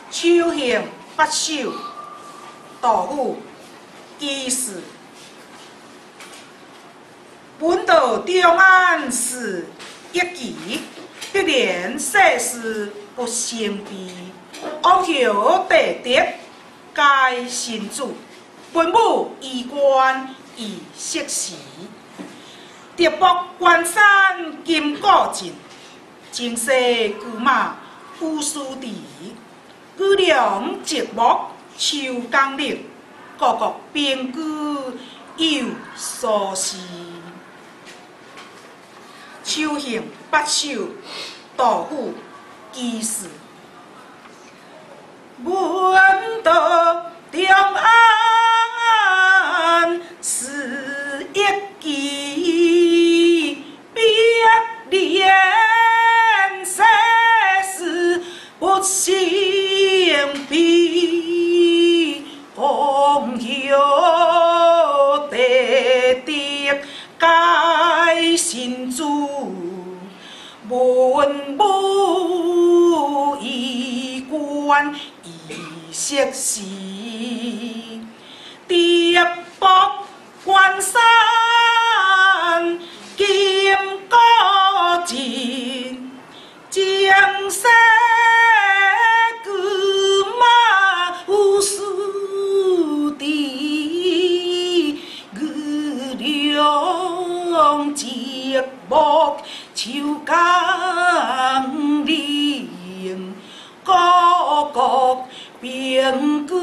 秋行八首，杜甫。居士。本道中安是一奇，必然世事不成悲。王侯弟弟皆新主，分母衣冠已色时。直卜关山金古镇，情世驹马有书地。举梁直木秋江岭，故国并居有所思。秋行八首，杜甫。居士。本道中安是一奇，别恋世事不成悲。王侯弟弟皆新主，文武衣冠已色时。直卜关山金古镇，情世驹马有书地。举梁直木秋江岭，故国并居